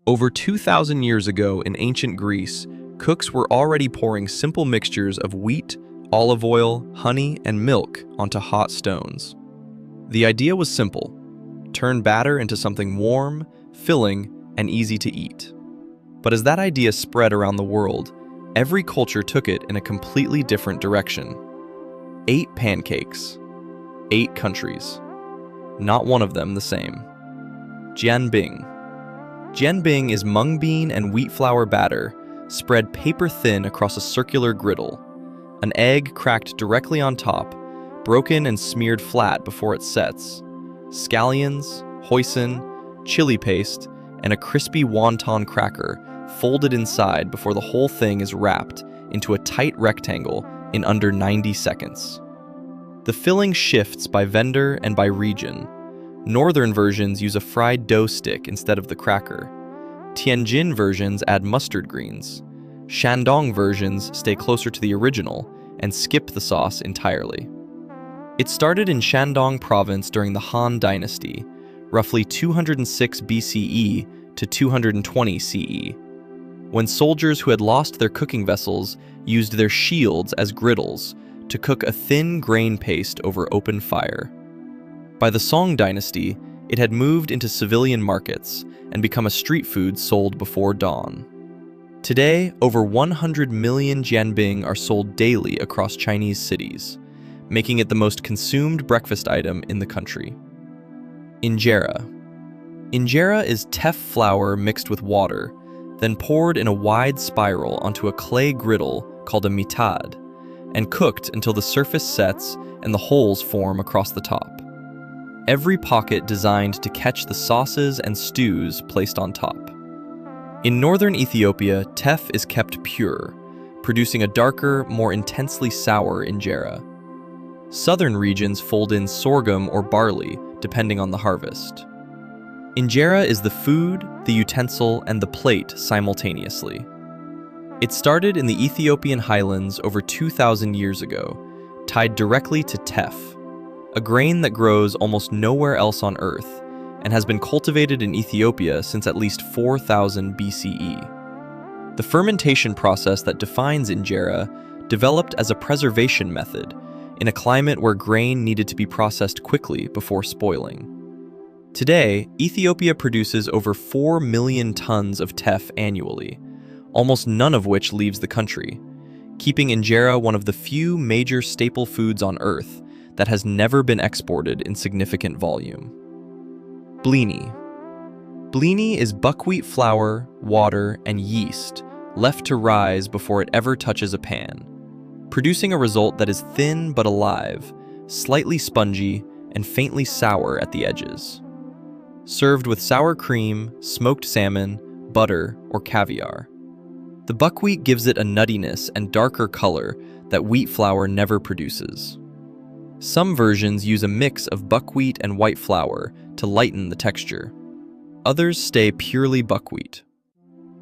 Over 2,000 years ago in ancient Greece, cooks were already pouring simple mixtures of wheat, olive oil, honey, and milk onto hot stones. The idea was simple: turn batter into something warm, filling, and easy to eat. But as that idea spread around the world, every culture took it in a completely different direction. 8 pancakes, 8 countries. Not one of them the same. Jianbing. Jianbing is mung bean and wheat flour batter, spread paper thin across a circular griddle. An egg cracked directly on top, broken and smeared flat before it sets. Scallions, hoisin, chili paste, and a crispy wonton cracker folded inside before the whole thing is wrapped into a tight rectangle in under 90 seconds. The filling shifts by vendor and by region. Northern versions use a fried dough stick instead of the cracker. Tianjin versions add mustard greens. Shandong versions stay closer to the original and skip the sauce entirely. It started in Shandong province during the Han Dynasty, roughly 206 BCE to 220 CE, when soldiers who had lost their cooking vessels used their shields as griddles to cook a thin grain paste over open fire. By the Song Dynasty, it had moved into civilian markets and become a street food sold before dawn. Today, over 100 million jianbing are sold daily across Chinese cities, making it the most consumed breakfast item in the country. Injera. Injera is teff flour mixed with water, then poured in a wide spiral onto a clay griddle called a mitad, and cooked until the surface sets and the holes form across the top. Every pocket designed to catch the sauces and stews placed on top. In northern Ethiopia, teff is kept pure, producing a darker, more intensely sour injera. Southern regions fold in sorghum or barley, depending on the harvest. Injera is the food, the utensil, and the plate simultaneously. It started in the Ethiopian highlands over 2,000 years ago, tied directly to teff, a grain that grows almost nowhere else on Earth and has been cultivated in Ethiopia since at least 4,000 BCE. The fermentation process that defines injera developed as a preservation method in a climate where grain needed to be processed quickly before spoiling. Today, Ethiopia produces over 4 million tons of teff annually, almost none of which leaves the country, keeping injera one of the few major staple foods on Earth that has never been exported in significant volume. Blini. Blini is buckwheat flour, water, and yeast left to rise before it ever touches a pan, producing a result that is thin but alive, slightly spongy, and faintly sour at the edges. Served with sour cream, smoked salmon, butter, or caviar. The buckwheat gives it a nuttiness and darker color that wheat flour never produces. Some versions use a mix of buckwheat and white flour to lighten the texture. Others stay purely buckwheat.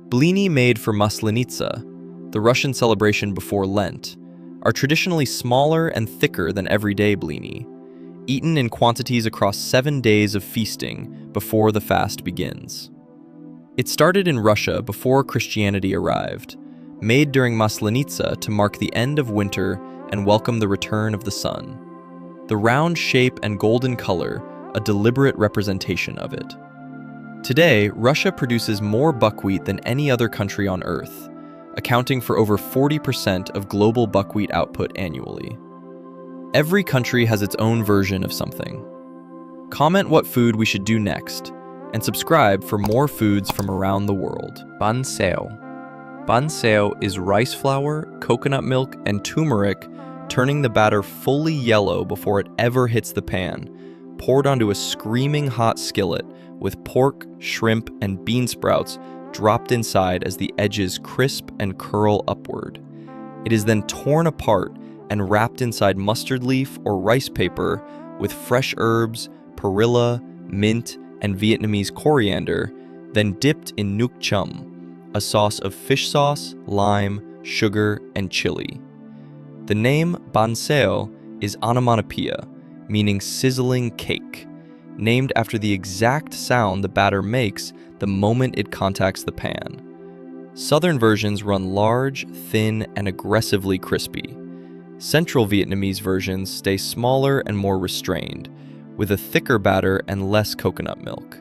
Blini made for Maslenitsa, the Russian celebration before Lent, are traditionally smaller and thicker than everyday blini, eaten in quantities across 7 days of feasting before the fast begins. It started in Russia before Christianity arrived, made during Maslenitsa to mark the end of winter and welcome the return of the sun. The round shape and golden color, a deliberate representation of it. Today, Russia produces more buckwheat than any other country on Earth, accounting for over 40% of global buckwheat output annually. Every country has its own version of something. Comment what food we should do next, and subscribe for more foods from around the world. Banseo. Banseo is rice flour, coconut milk, and turmeric, turning the batter fully yellow before it ever hits the pan, poured onto a screaming hot skillet with pork, shrimp, and bean sprouts dropped inside as the edges crisp and curl upward. It is then torn apart and wrapped inside mustard leaf or rice paper with fresh herbs, perilla, mint, and Vietnamese coriander, then dipped in nuoc chum, a sauce of fish sauce, lime, sugar, and chili. The name banseo is onomatopoeia, meaning sizzling cake, named after the exact sound the batter makes the moment it contacts the pan. Southern versions run large, thin, and aggressively crispy. Central Vietnamese versions stay smaller and more restrained, with a thicker batter and less coconut milk.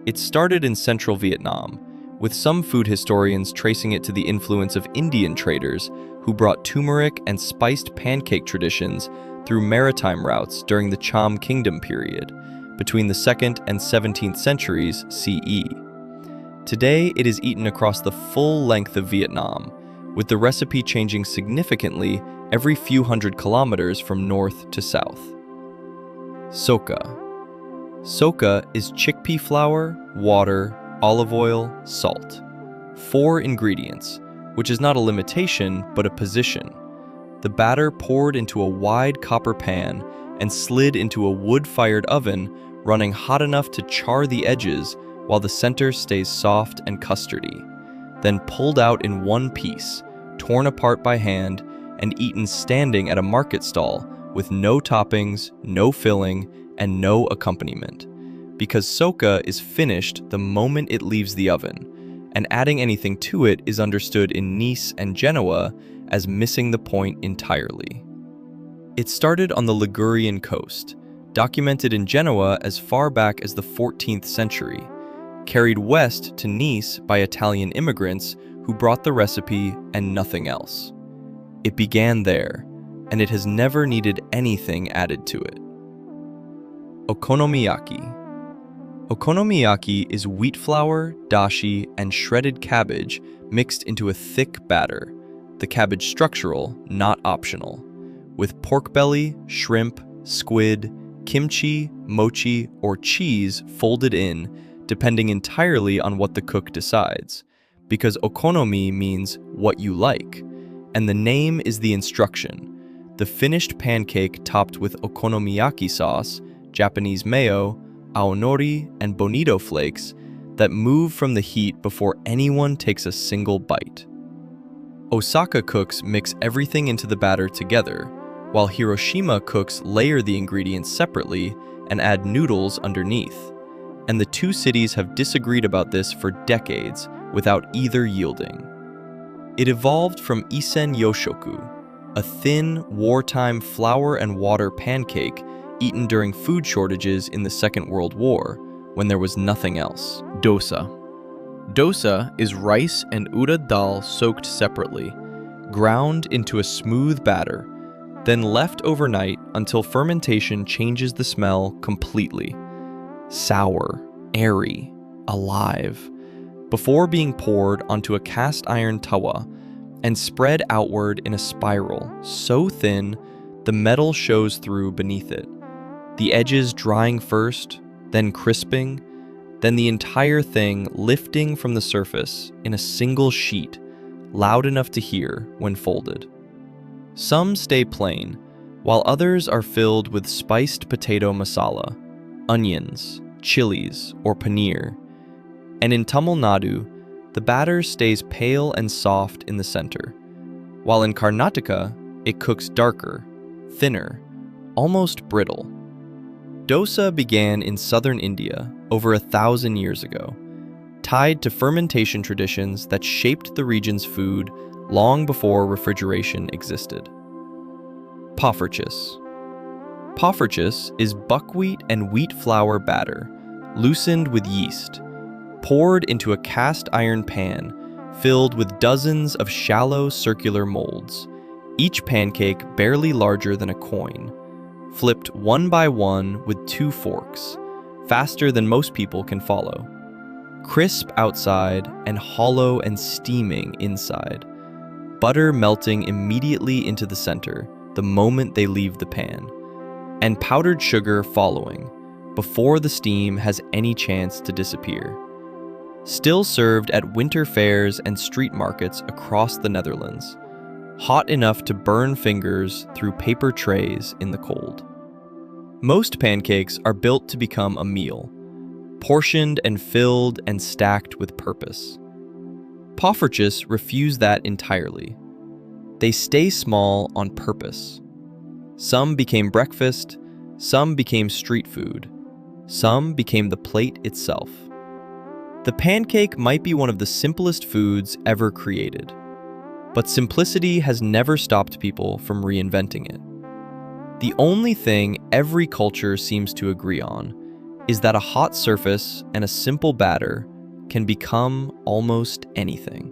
It started in central Vietnam, with some food historians tracing it to the influence of Indian traders who brought turmeric and spiced pancake traditions through maritime routes during the Cham Kingdom period, between the 2nd and 17th centuries CE. Today, it is eaten across the full length of Vietnam, with the recipe changing significantly every few hundred kilometers from north to south. Soca. Soca is chickpea flour, water, olive oil, salt. 4 ingredients, which is not a limitation but a position. The batter poured into a wide copper pan and slid into a wood-fired oven running hot enough to char the edges while the center stays soft and custardy, then pulled out in one piece, torn apart by hand, and eaten standing at a market stall with no toppings, no filling, and no accompaniment, because soca is finished the moment it leaves the oven, and adding anything to it is understood in Nice and Genoa as missing the point entirely. It started on the Ligurian coast, documented in Genoa as far back as the 14th century, carried west to Nice by Italian immigrants who brought the recipe and nothing else. It began there, and it has never needed anything added to it. Okonomiyaki. Okonomiyaki is wheat flour, dashi, and shredded cabbage mixed into a thick batter, the cabbage structural, not optional, with pork belly, shrimp, squid, kimchi, mochi, or cheese folded in, depending entirely on what the cook decides, because okonomi means what you like, and the name is the instruction. The finished pancake topped with okonomiyaki sauce, Japanese mayo, aonori, and bonito flakes that move from the heat before anyone takes a single bite. Osaka cooks mix everything into the batter together, while Hiroshima cooks layer the ingredients separately and add noodles underneath. And the two cities have disagreed about this for decades without either yielding. It evolved from isen yoshoku, a thin, wartime flour and water pancake eaten during food shortages in the Second World War, when there was nothing else. Dosa. Dosa is rice and urad dal soaked separately, ground into a smooth batter, then left overnight until fermentation changes the smell completely. Sour, airy, alive, before being poured onto a cast iron tawa and spread outward in a spiral so thin the metal shows through beneath it, the edges drying first, then crisping, then the entire thing lifting from the surface in a single sheet, loud enough to hear when folded. Some stay plain, while others are filled with spiced potato masala, onions, chilies, or paneer. And in Tamil Nadu, the batter stays pale and soft in the center, while in Karnataka, it cooks darker, thinner, almost brittle. Dosa began in southern India over 1,000 years ago, tied to fermentation traditions that shaped the region's food long before refrigeration existed. Poffertjes. Poffertjes is buckwheat and wheat flour batter, loosened with yeast, poured into a cast iron pan filled with dozens of shallow circular molds, each pancake barely larger than a coin, flipped one by one with 2 forks, faster than most people can follow. Crisp outside and hollow and steaming inside, butter melting immediately into the center the moment they leave the pan, and powdered sugar following before the steam has any chance to disappear. Still served at winter fairs and street markets across the Netherlands, hot enough to burn fingers through paper trays in the cold. Most pancakes are built to become a meal, portioned and filled and stacked with purpose. Poffertjes refuse that entirely. They stay small on purpose. Some became breakfast, some became street food, some became the plate itself. The pancake might be one of the simplest foods ever created, but simplicity has never stopped people from reinventing it. The only thing every culture seems to agree on is that a hot surface and a simple batter can become almost anything.